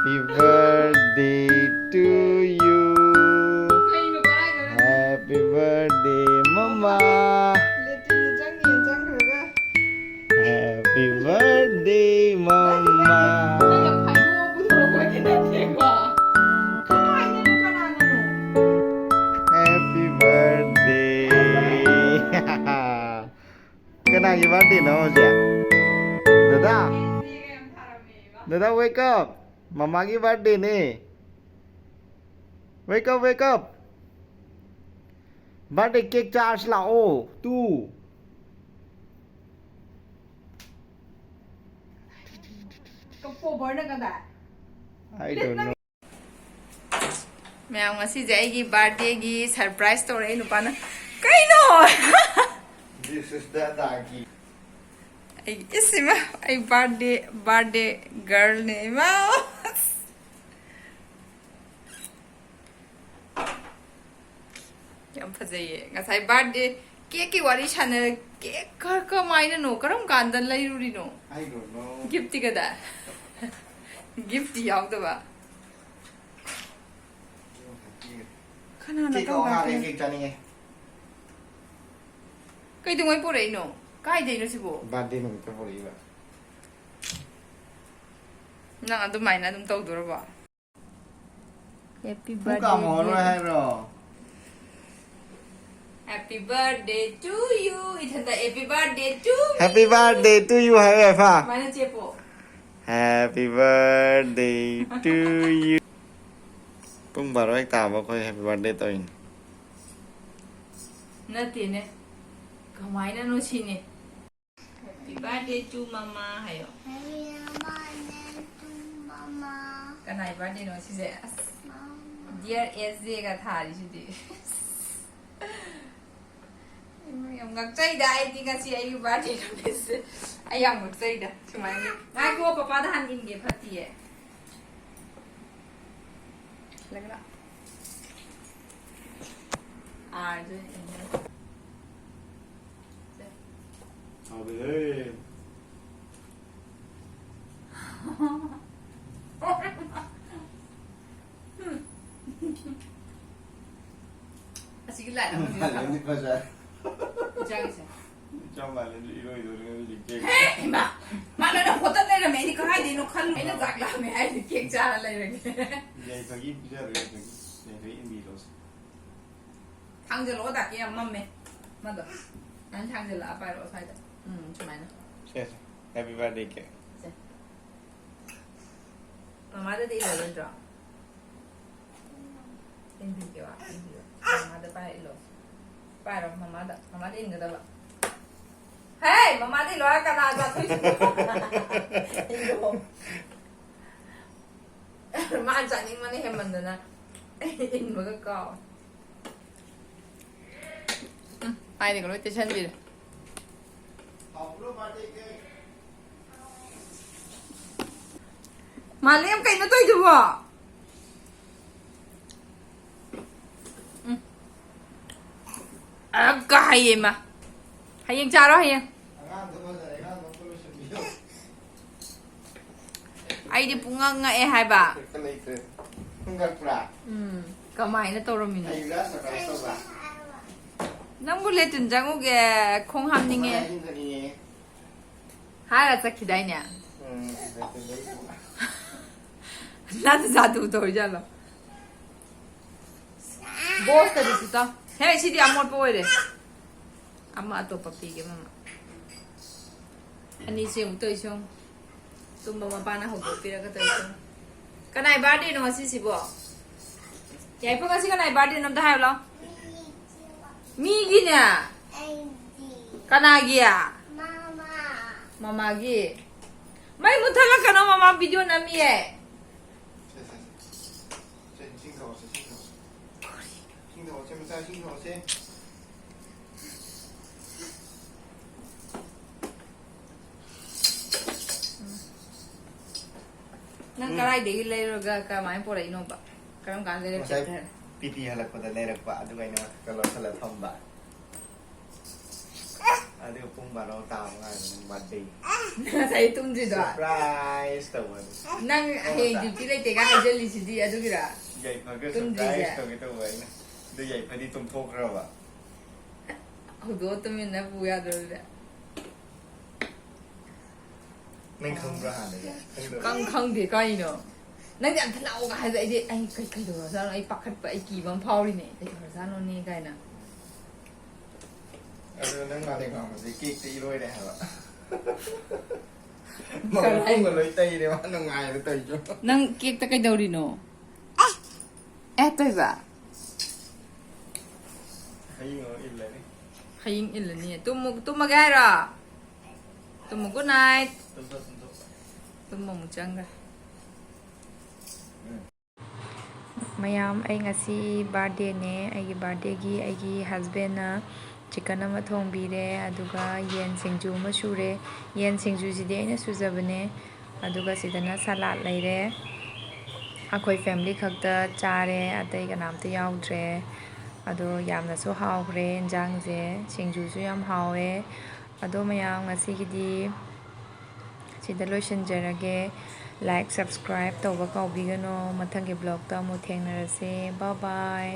Happy birthday to you. Happy birthday, Mama. Happy birthday, Mama. Happy birthday. Kenapa birthday no sih? Dada, wake up. Mama ki birthday ne. Wake up, wake up. Birthday cake charge lao. Tu. I don't know. Myam ngasi je aigi birthday gi surprise to re nupa na. Kaino? This is the dagi. Isima ai birthday girl ne ma. Yam phajai ngasai birthday cake ki wari chana cake ka maina no karam kandan lai ruri no. I don't know. Gift ka da. Gift yaw da ba. Kana na Cake ka ko nga ba. cake chani nghe. Kai tu ngai po re no. Kai dei no sibo. Birthday nung ka pori ba. Nang adu mai na dum tau dur ba. Happy Ku ka mo ro hai ro. Happy birthday to you. Ithanda happy birthday to me. Happy birthday to you hai fa. Mana chepo. Happy birthday to you. Pung baru ek tahu kau happy birthday to in. Nati ne. Kamai na no chine. Happy birthday to mama hayo. Happy birthday to Mama. Kanai birthday no si je. Dear SJ ka thari si di. Yang ngak cai da ai tinga si ai birthday no des. Ai yang ngak cai da. Cumai ni. Ngai ko papa da han in ge phati hai. Lagla. जो Abi hey. Así que la no. Malam ni pasal. Jangan sih. Jangan malam ni iro ni cake. Hey, mana nak foto ni ramai ni kau ada ni kau ni nak zaklah ni ada cake cara lagi. Jadi pagi bisa rasa ni. Jadi ini terus. Thang je lo dah kia mamme. Mana? Nanti thang je lah apa lo saya dah. Cuma ni. Yes. Happy birthday cake. Mama dah dia lo dah. Ini dia wah. Mama dah pakai lo. Pakai lo mama dah ini dah lah. Hey, mama dah lo akan ada tu. Ini lo. Macam ni mana hemat na. Ini muka kau. Ai thì có lối tới chân gì mà liêm cây nó tôi chưa bỏ cả hay gì mà hay yên cha đó hay yên ai đi bung ngang ngay hai bà cả mày nó to rồi mình nang boleh tunjang uge kong ham ninge hala sakit dah ni nanti satu tu je lo bos tadi tu tak hey sini amor pawai deh amma atau papi ke mama ani siung tu siung tu mama panah hobi pira kata siung kanai birthday no masih sibo ya ibu kasih kanai birthday no dah lo Migi na. Kanagi ya. Mama gi. Mai muthala kana mama video na mi eh. Nang karai degi lai roga ka mai pora ino ba. Karam kan le check. Piti halak pada lerak pak, aduh ini kalau salah tambah. ꯑꯗꯨꯒ ꯄꯨꯡ ꯕꯥꯔꯣ ꯇꯥꯕ ꯉꯥꯏꯕ ꯅꯪ ꯕꯥꯔꯗꯦ ꯉꯁꯥꯏ ꯇꯨꯝꯗ꯭ꯔꯤꯗꯣ surprise ꯇꯧꯕꯅꯤ ꯅꯪ ꯍꯌꯦꯡ ꯗ꯭ꯌꯨꯇꯤ ꯂꯩꯇꯦꯒ ꯍꯥꯏꯖꯤꯜꯂꯤꯁꯤꯗꯤ ꯑꯗꯨꯒꯤꯔ ꯌꯥꯏꯐꯒ ꯇꯨꯝꯗ꯭ꯔꯤꯁꯦ ꯁꯔꯄ꯭ꯔꯥꯏꯖ ꯇꯧꯒꯦ ꯇꯧꯕ ꯑꯩꯅ ꯑꯗꯨ ꯌꯥꯏꯐꯗꯤ ꯇꯨꯝꯊꯣꯛꯈ꯭ꯔꯕ ꯍꯧꯗꯣꯛꯑ ꯇꯨꯃꯤꯟꯅ ꯄꯨ ꯌꯥꯗ꯭ꯔꯣꯗꯤ ꯅꯪ ꯈꯪꯕ꯭ꯔꯥ ꯍꯥꯟꯅꯒꯤ ꯈꯪꯗꯦ ꯀꯩꯅꯣ ꯅꯪꯗꯤ ꯌꯥꯝ ꯊꯠꯂꯛꯑꯣꯒ ꯍꯥꯏꯕ ꯑꯩꯗꯤ ꯑꯩ ꯀꯩꯗꯧꯔꯖꯥꯠꯅꯣ ꯑꯩ ꯄꯥꯈꯠꯄ ꯑꯩ ꯀꯤꯕ ꯑꯃ ꯐꯥꯎꯔꯤꯅꯦ ꯀꯩꯗꯧꯔꯖꯥꯠꯅꯣꯅꯦ ꯀꯥꯏꯅ ꯑꯗꯨ ꯅꯪ ꯃꯥꯂꯦꯝ ꯉꯥꯡꯕꯁꯦ ꯀꯦꯛꯇ ꯏꯔꯣꯏꯔꯦ ꯍꯥꯏꯕ ꯀꯔꯥꯏ ꯃꯈꯣꯡꯒ ꯂꯣꯏ ꯇꯩꯔꯦ ꯃꯥ ꯅꯨꯡꯉꯥꯏꯔꯦ ꯇꯧꯔꯤꯁꯨ ꯅꯪ ꯀꯦꯛꯇ ꯀꯩꯗꯧꯔꯤꯅꯣ ꯇꯣꯏꯕ ꯍꯌꯦꯡ ꯏꯜꯂꯅꯤ ꯍꯌꯦꯡ ꯏꯜꯂꯅꯤ ꯇꯨꯝꯃꯒꯦ ꯍꯥꯏꯔꯣ ꯇꯨꯝꯃꯨ ꯒꯨꯗ ꯅꯥꯏꯠ ꯇꯨꯝꯊꯣꯛ ꯇꯨꯝꯕ ꯑꯃꯨꯛ ꯆꯪꯈ꯭ꯔꯦ ꯃꯌꯥꯝ ꯑꯩ ꯉꯁꯤ ꯕꯥꯔꯗꯦꯅꯦ ꯑꯩꯒꯤ ꯕꯥꯔꯗꯦꯒꯤ ꯑꯩꯒꯤ ꯍꯁꯕꯦꯟꯅ ꯆꯤꯛꯀꯟ ꯑꯃ ꯊꯣꯡꯕꯤꯔꯦ ꯑꯗꯨꯒ ꯌꯦꯟ ꯁꯤꯡꯖꯨ ꯑꯃ ꯁꯨꯔꯦ ꯌꯦꯟ ꯁꯤꯡꯖꯨꯁꯤꯗꯤ ꯑꯩꯅ ꯁꯨꯖꯕꯅꯦ ꯑꯗꯨꯒ ꯁꯤꯗꯅ ꯁꯂꯥꯠ ꯂꯩꯔꯦ ꯑꯩꯈꯣꯏ ꯐꯦꯃꯤꯂꯤ ꯈꯛꯇ ꯆꯥꯔꯦ ꯑꯇꯩ ꯀꯅꯥꯝꯇ ꯌꯥꯎꯗ꯭ꯔꯦ ꯑꯗꯣ ꯌꯥꯝꯅꯁꯨ ꯍꯥꯎꯈ꯭ꯔꯦ ꯏꯟꯖꯥꯡꯁꯦ ꯁꯤꯡꯖꯨꯁꯨ ꯌꯥꯝ ꯍꯥꯎꯋꯦ ꯑꯗꯣ ꯃꯌꯥꯝ ꯉꯁꯤꯒꯤꯗꯤ ꯁꯤꯗ ꯂꯣꯏꯁꯤꯟꯖꯔꯒꯦ ꯂꯥꯏꯛ ꯁꯕꯁꯀ꯭ꯔꯥꯏꯞ ꯇꯧꯕ ꯀꯥꯎꯕꯤꯒꯅꯨ ꯃꯊꯪꯒꯤ ꯕ꯭ꯂꯣꯛꯇ ꯑꯃꯨꯛ ꯊꯦꯡꯅꯔꯁꯦ ꯕꯥꯏ ꯕꯥꯏ